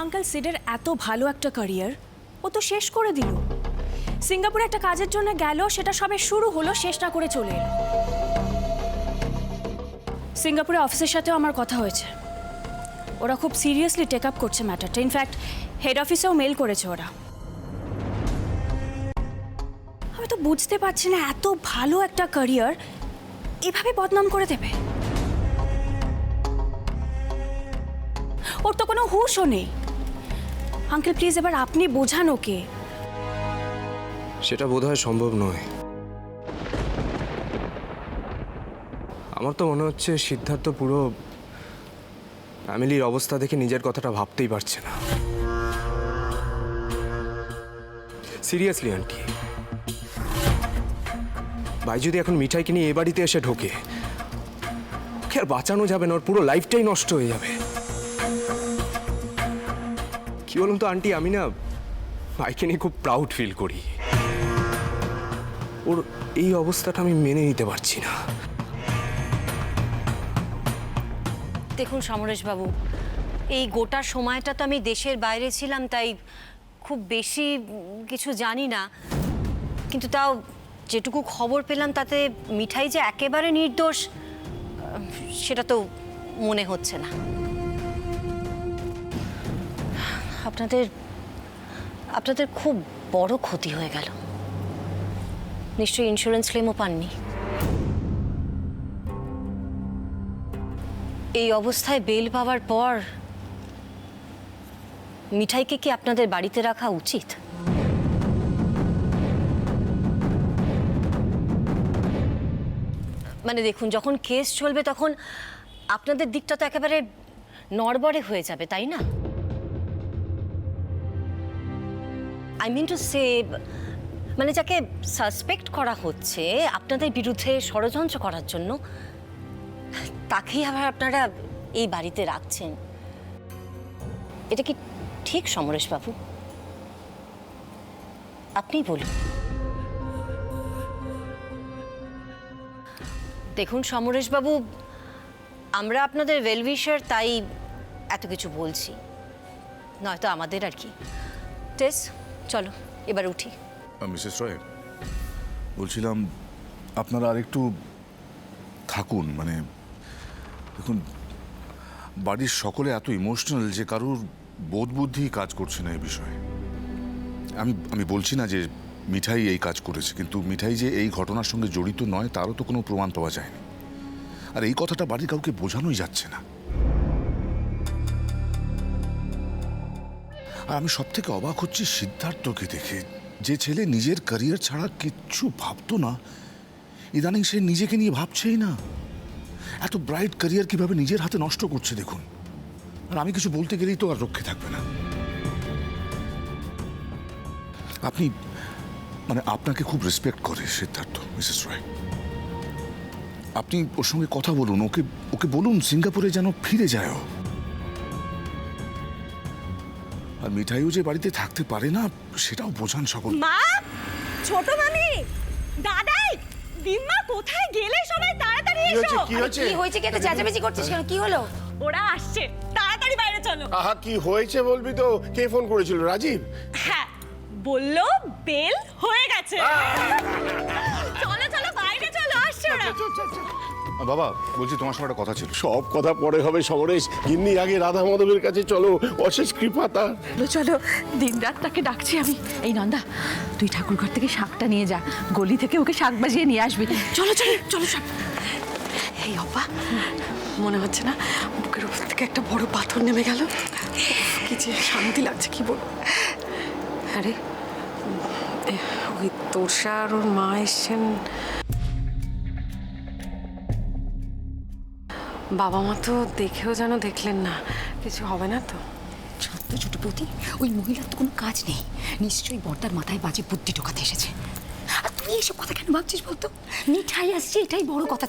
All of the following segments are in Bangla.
আঙ্কেল সিডের এত ভালো একটা ক্যারিয়ার ও তো শেষ করে দিল। সিঙ্গাপুরে একটা কাজের জন্য গেল, সেটা সবে শুরু হলো, শেষ না করে চলে এলো। সিঙ্গাপুরে অফিসের সাথেও আমার কথা হয়েছে, ওরা খুব সিরিয়াসলি টেক আপ করছে ম্যাটারটা। ইনফ্যাক্ট হেড অফিসেও মেল করেছে ওরা। আমি তো বুঝতে পারছি না এত ভালো একটা ক্যারিয়ার এভাবে বদনাম করে দেবে। ওর তো কোনো হুঁশও নেই। আঙ্কেল প্লিজ এবার আপনি বোঝান ওকে। সেটা বোধহয় সম্ভব নয়। আমার তো মনে হচ্ছে সিদ্ধার্থ পুরো ফ্যামিলির অবস্থা দেখে নিজের কথাটা ভাবতেই পারছে না। সিরিয়াসলি আন্টি, ভাই যদি এখন মিঠাইকে নিয়ে এ বাড়িতে এসে ঢোকে, ওকে আর বাঁচানো যাবে না, ওর পুরো লাইফটাই নষ্ট হয়ে যাবে। কি বলুন তো আন্টি, আমি না ভাইকে নিয়ে খুব প্রাউড ফিল করি। ওর এই অবস্থাটা আমি মেনে নিতে পারছি না। দেখুন সমরেশবাবু, এই গোটা সময়টা তো আমি দেশের বাইরে ছিলাম, তাই খুব বেশি কিছু জানি না। কিন্তু তাও যেটুকু খবর পেলাম তাতে মিঠাই যে একেবারে নির্দোষ সেটা তো মনে হচ্ছে না। আপনাদের খুব বড় ক্ষতি হয়ে গেল। নিশ্চয়ই ইন্স্যুরেন্স ক্লেমও পাননি। এই অবস্থায় বেল পাওয়ার পর মিঠাইকে কি আপনাদের বাড়িতে রাখা উচিত? মানে দেখুন, যখন কেস চলবে তখন আপনাদের দিকটা তো একেবারে নড়বড়ে হয়ে যাবে, তাই না? আই মিন টু সে, মানে যাকে সাসপেক্ট করা হচ্ছে আপনাদের বিরুদ্ধে ষড়যন্ত্র করার জন্য, তাকেই আবার আপনারা এই বাড়িতে রাখছেন। এটা কি ঠিক সমরেশবাবু? আপনিই বলুন। দেখুন সমরেশবাবু, আমরা আপনাদের ওয়েলউইশার, তাই এত কিছু বলছি, নয়তো আমাদের আর কি। টেস, চলো এবার উঠি। মিসেস রয়, বলছিলাম আপনারা আরেকটু থাকুন। মানে দেখুন, বাড়ির সকলে এত ইমোশনাল যে কারুর বোধ বুদ্ধি কাজ করছে না এই বিষয়ে। আমি বলছি না যে মিঠাই এই কাজ করেছে, কিন্তু মিঠাই যে এই ঘটনার সঙ্গে জড়িত নয় তারও তো কোনো প্রমাণ পাওয়া যায়নি। আর এই কথাটা বাড়ির কাউকে বোঝানোই যাচ্ছে না। আর আমি সব থেকে অবাক হচ্ছি সিদ্ধার্থকে দেখে, যে ছেলে নিজের ক্যারিয়ার ছাড়া কিচ্ছু ভাবতো না, ইদানিং সে নিজেকে নিয়ে ভাবছেই না। এত ব্রাইট ক্যারিয়ার কিভাবে নিজের হাতে নষ্ট করছে দেখুন। আর আমি কিছু বলতে গেলেই তো আর রক্ষে থাকবে না। আপনি মানে আপনাকে খুব রেসপেক্ট করে সিদ্ধার্থ, মিসেস রয়। আপনি ওর সঙ্গে কথা বলুন, ওকে বলুন সিঙ্গাপুরে যেন ফিরে যায়। আর মিঠাইও যে বাড়িতে থাকতে পারে না সেটাও বোঝান সকল। মা, ছোট মামি, দাদাই, দিম্মা, কোথায় গেলে? সবাই তাড়াতাড়ি এসো। কি হয়েছে? কে তো চেঁচামেচি করছিস কেন? কি হলো? ওরা আসছে, তাড়াতাড়ি বাইরে চলো। আহা, কি হয়েছে বলবি তো? কে ফোন করেছিল? রাজীব? হ্যাঁ, বললো বেল হয়ে গেছে। চলো চলো বাইরে চলো, আসছে ওরা। বাবা বলছি তোমার সঙ্গে একটা কথা ছিল। সব কথা পরে হবে সমরেশ, গিন্নি আগে রাধা মাধবের কাছে চলো, অশেষ কৃপা তার। চলো চলো, দিন রাত তাকে ডাকছি আমি। এই নন্দা, তুই ঠাকুর ঘর থেকে শাকটা নিয়ে যা, গলি থেকে ওকে শাক বাজিয়ে নিয়ে আসবি। চলো চলো চলো সব। এই অপা, মনে হচ্ছে না বুকের উপর থেকে একটা বড় পাথর নেমে গেল? কি যে শান্তি লাগছে কি বল। আরে ওই তোষা আর ওর মা এসছেন। বাবা মা তো দেখেও যেন দেখলেন না, কিছু হবে না তো? ছোট্ট ছোট প্রতি, ওই মহিলার তো কোনো কাজ নেই, নিশ্চয়ই বর্দার মাথায় বাজে বুদ্ধি ঢোকাতে এসেছে। আর তুই এসব কথা কেন ভাবছিস বলতো? মিঠাই আসছে, এটাই বড় কথা।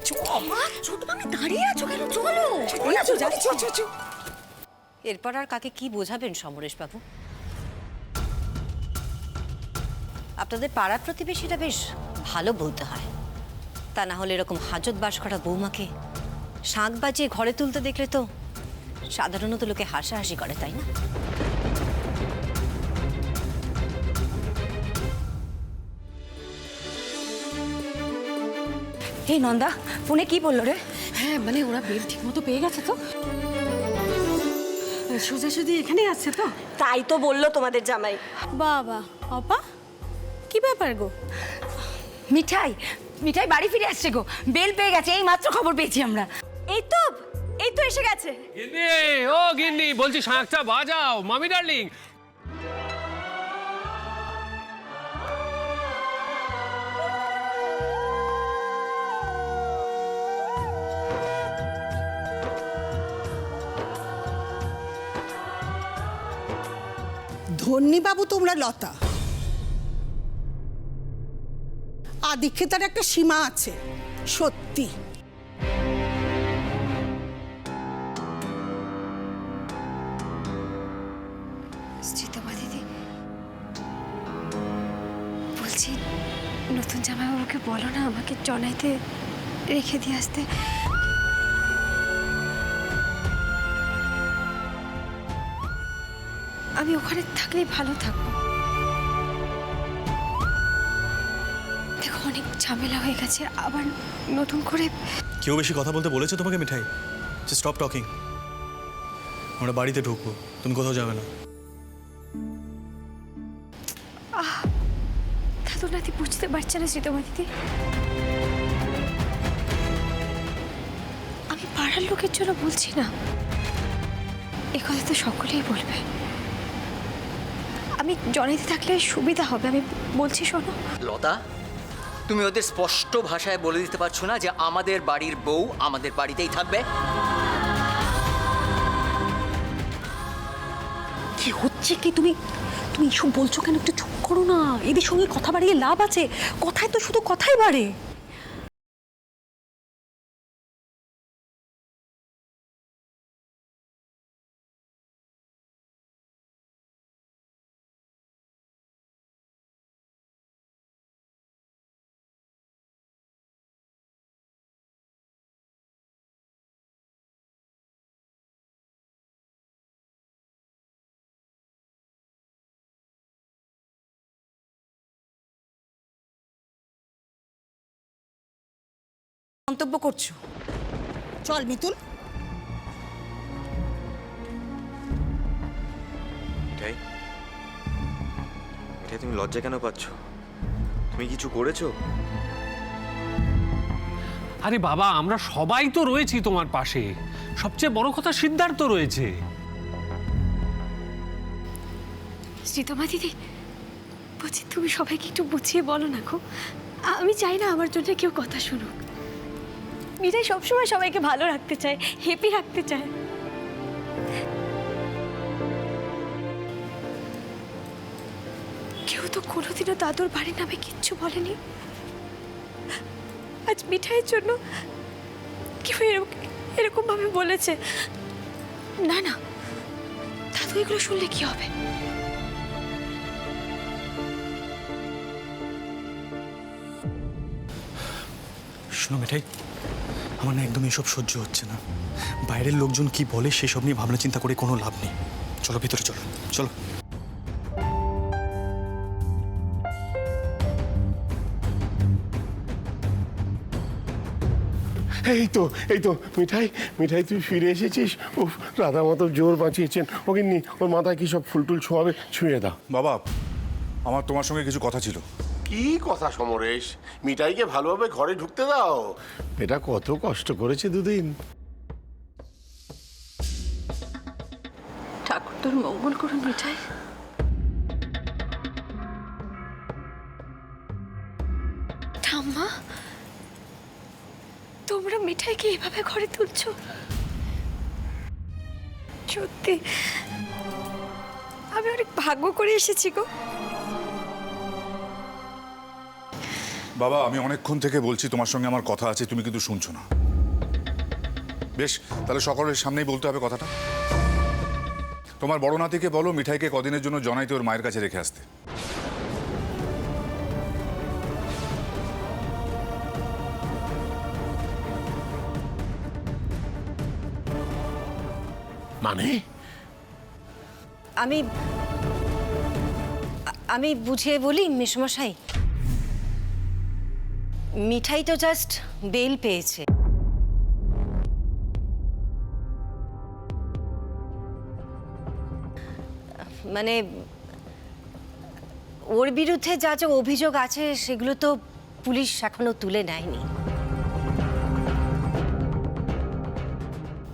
ছোট মামি দাঁড়িয়ে আছো কেন? চলো। এরপর আর কাকে কি বোঝাবেন সমরেশবাবু? আপনাদের পাড়া প্রতিবেশীরা বেশ ভালো বলতে হয়, তা না হলে এরকম হাজত বাস করা বৌমাকে শাঁখ বাজিয়ে ঘরে তুলতে দেখলে তো সাধারণত লোকে হাসাহাসি করে, তাই না? এই নন্দা ফোনে কি বললো রে? হ্যাঁ মানে ওরা বেল ঠিক মতো পেয়ে গেছে তো, সোজাসুজি এখানেই আছে তো। তাই তো বললো তোমাদের জামাই। বাবা অপা, কি ব্যাপার গো? মিঠাই মিঠাই বাড়ি ফিরে আসছে গো, বেল পেয়ে গেছে, এই মাত্র খবর পেয়েছি আমরা। এই তো এসে গেছে। গিন্নি, ও গিন্নি, বলছি শাঁখটা বাজাও মামি ডার্লিং। ধন্যবাবু তোমরা লতা, আদিক্ষেতার একটা সীমা আছে সত্যি। শ্রীতমা দিদি বলছি, নতুন জামাইবাবুকে বলো না আমাকে জনাইতে রেখে দিয়ে আসতে। আমি ওখানে থাকলেই ভালো থাকবো। দেখো অনেক ঝামেলা হয়ে গেছে, আবার নতুন করে। কেউ বেশি কথা বলতে বলেছে তোমাকে মিঠাই? স্টপ টকিং, আমরা বাড়িতে ঢুকবো, তুমি কোথাও যাবে না। দাদু নাতি বুঝতে পারছে না শ্রীতমা দিদি, আমি পাড়ার লোকের জন্য বলছি না, এ কথা তো সকলেই বলবে। আমি জনাইতে থাকলে সুবিধা হবে, আমি বলছি শোনো। লতা, তুমি ওদের স্পষ্ট ভাষায় বলে দিতে পারছো না যে আমাদের বাড়ির বউ আমাদের বাড়িতেই থাকবে? কি হচ্ছে কি? তুমি তুমি এসব বলছো কেন? একটু চুপ করো না, এদের সঙ্গে কথা বাড়িয়ে লাভ আছে? কথায় তো শুধু কথাই বাড়ে। মন্তব্য করছো? চল মিতুল। মিঠাই, মিঠাই তুমি লজ্জা কেন পাচ্ছ? তুমি কিছু করেছো? আরে বাবা, আমরা সবাই তো রয়েছি তোমার পাশে, সবচেয়ে বড় কথা সিদ্ধার্থ রয়েছে। শ্রীতমা দিদি বলছি, তুমি সবাইকে একটু বুঝিয়ে বলো না গো, আমি চাই না আমার জন্য কেউ কথা শুনুক। মিঠাই সবসময় সবাইকে ভালো রাখতে চায়, হ্যাপি রাখতে চায়। কেউ তো কোনোদিনও দাদুর বাড়ির নামে কিচ্ছু বলেনি, আজ মিঠাইয়ের জন্য কেউ এরকম ভাবে বলেছে। না না, দাদু এগুলো শুনলে কি হবে? শোনো মিঠাই, আমার না একদম এসব সহ্য হচ্ছে না। বাইরের লোকজন কি বলে সেসব নিয়ে ভাবনা চিন্তা করে কোনো লাভ নেই। চলো ভিতরে, চলো চলো। এই তো মিঠাই, মিঠাই তুই ফিরে এসেছিস। উফ, রাধা মাধব জোর বাঁচিয়েছেন। ওকে নি, ওর মাথায় কি সব ফুলটুল ছোঁয়াবে, ছুঁয়ে দাও। বাবা, আমার তোমার সঙ্গে কিছু কথা ছিল। কি কথা সমরেশ? মিঠাইকে ভালোভাবে ঘরে ঢুকতে দাও। এটা কত কষ্ট করেছে দুদিন। ঠাকুর তোর মঙ্গল করুন মিঠাই। ঠাম্মা, তোমরা মিঠাইকে এভাবে ঘরে তুলছো? সত্যি আমি অনেক ভাগ্য করে এসেছি গো। বাবা, আমি অনেকক্ষণ থেকে বলছি তোমার সঙ্গে আমার কথা আছে, তুমি কিন্তু শুনছো না। বেশ, তাহলে সকলের সামনেই বলতে হবে কথাটা। তোমার বড় নাতিকে বলো মিঠাইকে কদিনের জন্য জনাইতে ওর মায়ের কাছে রেখে আসতে। মানে আমি বুঝিয়ে বলি মেসমশাই। মিঠাই তো জাস্ট বেল পেয়েছে। মানে ওর বিরুদ্ধে যা যা অভিযোগ আছে সেগুলো তো পুলিশ এখনো তুলে নেয়নি।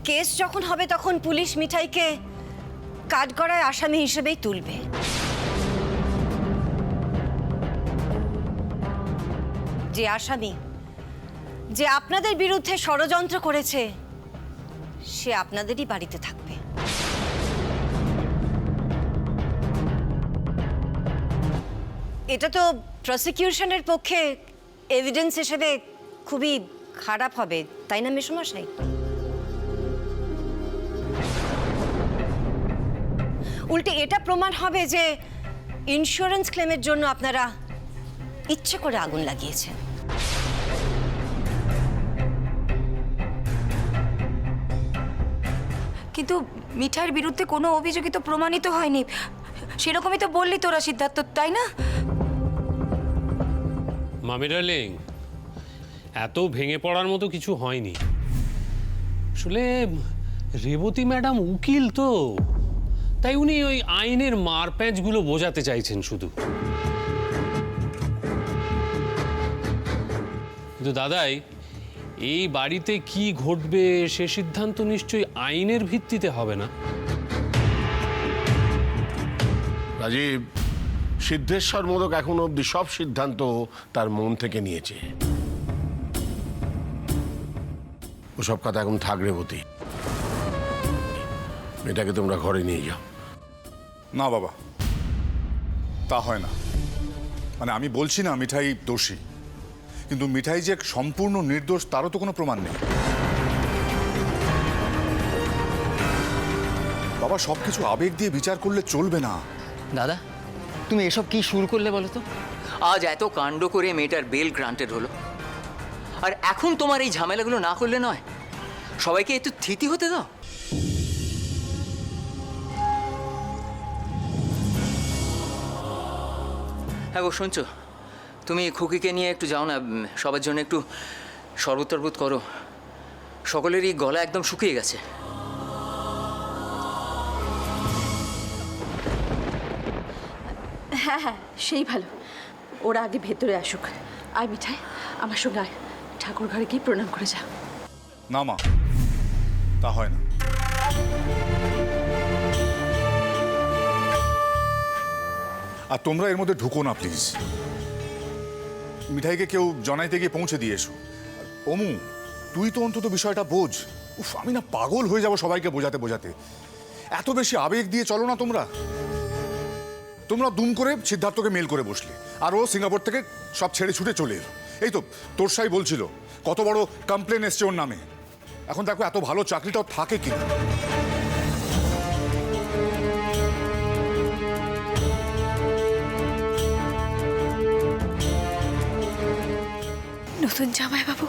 কেস যখন হবে তখন পুলিশ মিঠাইকে কাঠগড়ায় আসামি হিসেবেই তুলবে। যে আসামি, যে আপনাদের বিরুদ্ধে ষড়যন্ত্র করেছে, সে আপনাদেরই বাড়িতে থাকবে। এটা তো প্রসিকিউশনের পক্ষে এভিডেন্স হিসেবে খুবই খারাপ হবে, তাই না মেসোমশাই? উল্টে এটা প্রমাণ হবে যে ইন্স্যুরেন্স ক্লেমের জন্য আপনারা ইচ্ছে করে আগুন লাগিয়েছেন। কিন্তু মিঠাইয়ের বিরুদ্ধে কোনো অভিযোগই তো প্রমাণিত হয়নি, সেরকমই তো বললি তোরা সিদ্ধার্থ, তাই না? মামি ডার্লিং, এত ভেঙে পড়ার মতো কিছু হয়নি। আসলে রেবতী ম্যাডাম উকিল তো, তাই উনি ওই আইনের মারপ্যাঁচগুলো বোঝাতে চাইছেন শুধু। কিন্তু দাদাই, এই বাড়িতে কি ঘটবে সে সিদ্ধান্ত নিশ্চয়ই আইনের ভিত্তিতে হবে না। রাজীব, সিদ্ধেশ্বর মোদক এখন অবধি সব সিদ্ধান্ত তার মন থেকে নিয়েছে। ওসব কথা এখন থাক রেবতী, এটাকে তোমরা ঘরে নিয়ে যাও। না বাবা, তা হয় না। মানে আমি বলছি না মিঠাই দোষী, কিন্তু মিঠাই যে সম্পূর্ণ নির্দোষ তারও তো কোনো প্রমাণ নেই। বাবা, সবকিছু আবেগ দিয়ে বিচার করলে চলবে না। দাদা, তুমি এসব কি শুরু করলে বলো তো? আজ এত কাণ্ড করে মেয়েটার বেল গ্রান্টেড হলো, আর এখন তোমার এই ঝামেলাগুলো না করলে নয়। সবাইকে একটু থিতি হতে দাও। হ্যাঁ গো, শুনছো? তুমি খুকিকে নিয়ে একটু যাও না, সবার জন্য একটু শরবত টরবত করো। সকলেরই গলা একদম শুকিয়ে গেছে। হ্যাঁ হ্যাঁ, সেই ভালো। ওরা আগে ভেতরে আসুক। আয় মিঠাই, আমার সঙ্গে আয়, ঠাকুর ঘরে গিয়ে প্রণাম করে যা। না মা, তা হয় না। আর তোমরা এর মধ্যে ঢুকো না প্লিজ। মিঠাইকে কেউ জনাইতে গিয়ে পৌঁছে দিয়ে এসো। অমু, তুই তো অন্তত বিষয়টা বোঝ। উফ, আমি না পাগল হয়ে যাব সবাইকে বোঝাতে বোঝাতে। এত বেশি আবেগ দিয়ে চলো না তোমরা। তোমরা দুম করে সিদ্ধার্থকে মেল করে বসলে, আর ও সিঙ্গাপুর থেকে সব ছেড়ে ছুটে চলে এলো। এই তো তোরসাই বলছিল কত বড় কমপ্লেন এসছে ওর নামে। এখন দেখো এত ভালো চাকরিটাও থাকে কিনা। নতুন জামাইবাবু,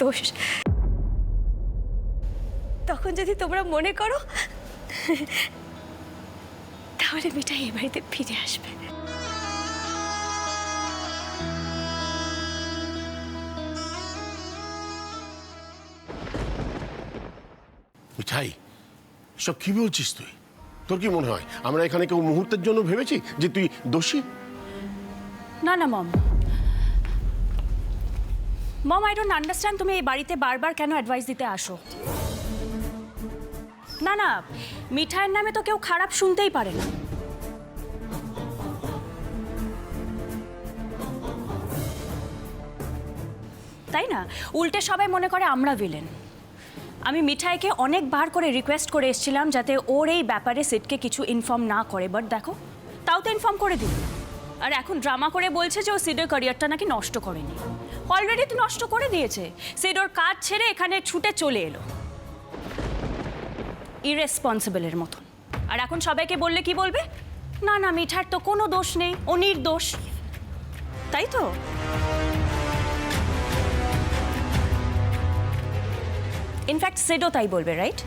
দোষ। তখন যদি তোমরা মনে করো তাহলে মিঠাই এ বাড়িতে ফিরে আসবে। মিঠাই, সব কি বলছিস তুই? তোর কি মনে হয় আমরা এখানে কেউ মুহূর্তের জন্য ভেবেছি যে তুই দোষী? না না মম, মম আই ডোন্ট আন্ডারস্ট্যান্ড তুমি এই বাড়িতে বারবার কেন অ্যাডভাইস দিতে আসো। না না, মিঠাইয়ের নামে তো কেউ খারাপ শুনতেই পারে না। তাই না? উল্টে সবাই মনে করে আমরা ভিলেন। আমি মিঠাইকে অনেকবার করে রিকোয়েস্ট করে এসেছিলাম যাতে ওর এই ব্যাপারে সিটকে কিছু ইনফর্ম না করে, বাট দেখো তাও তো ইনফর্ম করে দিল। আর এখন ড্রামা করে বলছে যে ও সিডের ক্যারিয়ারটা নাকি নষ্ট করেনি। অলরেডি তো নষ্ট করে দিয়েছে। সিড ওর কাজ ছেড়ে এখানে ছুটে চলে এলো ইরেসপন্সিবলের মতন। আর এখন সবাইকে বললে কি বলবে? না না, মিঠার তো কোনো দোষ নেই, ও নির্দোষ। তাই তো? ইনফ্যাক্ট সিডও তাই বলবে, right?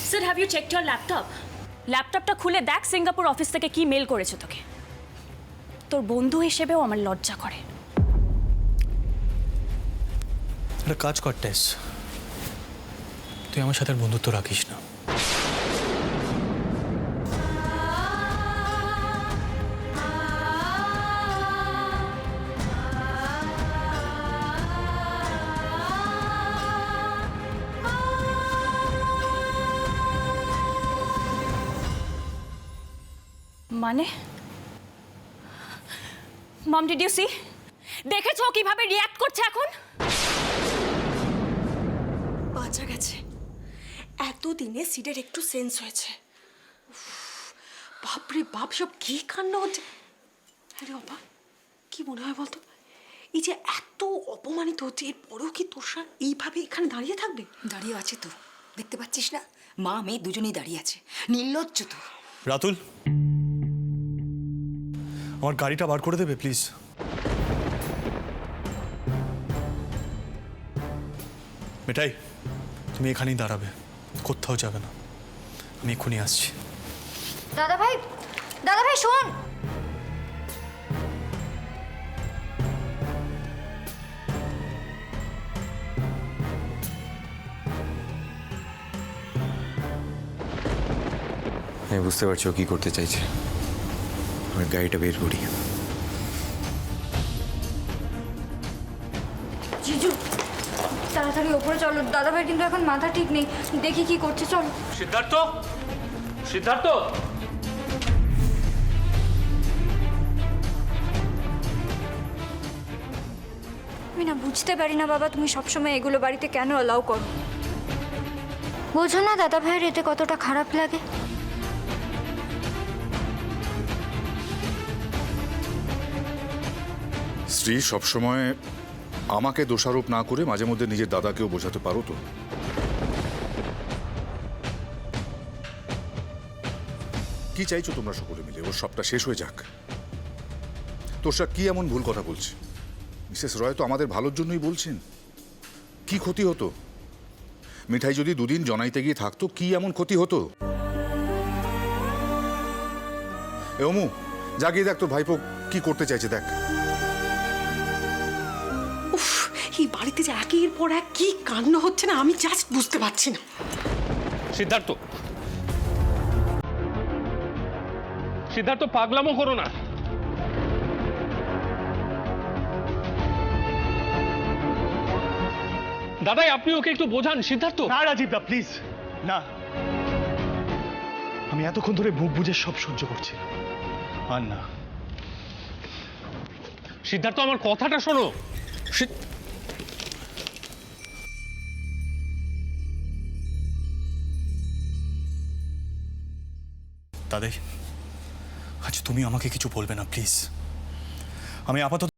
Sid, have you checked your laptop? ল্যাপটপটা খুলে দেখ সিঙ্গাপুর অফিস থেকে কি মেল করেছে তোকে। তোর বন্ধু হিসেবেও আমার লজ্জা করে। একটা কাজ কর টেস, তুই আমার সাথে আর বন্ধুত্ব রাখিস না। মানে মম, ডিড ইউ সি? দেখেছো ও কিভাবে রিঅ্যাক্ট করছে এখন? বাঁচা গেছে। এতদিনে সিডের একটু সেন্স হয়েছে। উফ, বাপরে বাপ, সব কি কাণ্ড হচ্ছে। আরে বাবা, কি মনে হয় বলতো, এই যে এত অপমানিত হচ্ছে এরপরেও কি তোষা এইভাবে এখানে দাঁড়িয়ে থাকবে? দাঁড়িয়ে আছে তো, দেখতে পাচ্ছিস না? মা মেয়ে দুজনেই দাঁড়িয়ে আছে। নির্লজ্জ তো। রাতুল, আমার গাড়িটা বার করে দেবে প্লিজ? মিঠাই, তুমি এখানেই দাঁড়াবে, কোথাও যাবে না। আমি এক্ষুনি আসছি। দাদা ভাই, দাদা ভাই শোন। আমি বুঝতে পারছি ও কি করতে চাইছে। আমি গাড়িটা বের করি। জিজু, তাড়াতাড়ি ওপরে চলো। দাদা ভাই কিন্তু এখন মাথা ঠিক নেই, দেখি কি করছে। চলো। সিদ্ধার্থ, সিদ্ধার্থ, আমি না বুঝতে পারি না বাবা, তুমি সবসময় এগুলো বাড়িতে কেন অ্যালাউ করো? বোঝো না দাদা ভাইয়ের এতে কতটা খারাপ লাগে। স্ত্রী সবসময় আমাকে দোষারোপ না করে মাঝে মধ্যে নিজের দাদাকেও বোঝাতে পারো তো। কি চাইছো তোমরা সকলে মিলে? ওর সবটা শেষ হয়ে যাক। তোষা কি এমন ভুল কথা বলছে? মিসেস রয় তো আমাদের ভালোর জন্যই বলছেন। কি ক্ষতি হতো? মিঠাই যদি দুদিন জনাইতে গিয়ে থাকতো, কি এমন ক্ষতি হতো? এমু, জাগিয়ে দেখ তোর ভাইপো কি করতে চাইছে, দেখ। উফ, এই বাড়িতে যে একের পর এক কি কাণ্ড হচ্ছে না, আমি জাস্ট বুঝতে পারছি না। সিদ্ধার্থ, সিদ্ধার্থ পাগলামো করো না। দাদাই, আপনি ওকে একটু বোঝান। সিদ্ধার্থ, না রাজীব দা, প্লিজ না। আমি এতক্ষণ ধরে মুখ বুঝে সব সহ্য করছি, আর না। সিদ্ধার্থ, আমার কথাটা শোনো। দাদাই, আজ তুমি আমাকে কিছু বলবে না প্লিজ। আমি আপাতত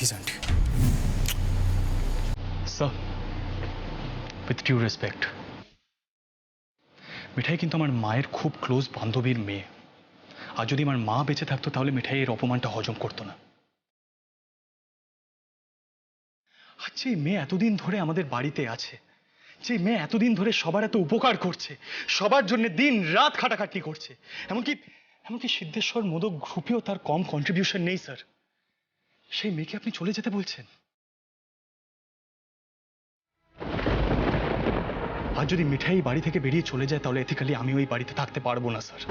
please aunty. Sir, with due respect, মিঠাই কিন্তু আমার মায়ের খুব ক্লোজ বান্ধবীর মেয়ে। আর যদি আমার মা বেঁচে থাকতো তাহলে মিঠাই এর অপমানটা হজম করতো না। আর যে মেয়ে এতদিন ধরে আমাদের বাড়িতে আছে, যে মেয়ে এতদিন ধরে সবার এত উপকার করছে, সবার জন্য দিন রাত খাটাখাটনি করছে, এমনকি সিদ্ধেশ্বর মোদক গ্রুপেও তার কম কন্ট্রিবিউশন নেই স্যার, সেই মেয়েকে আপনি চলে যেতে বলছেন? আর যদি মিঠাই বাড়ি থেকে বেরিয়ে চলে যায় তাহলে এথিক্যালি আমি ওই বাড়িতে থাকতে পারবো না স্যার।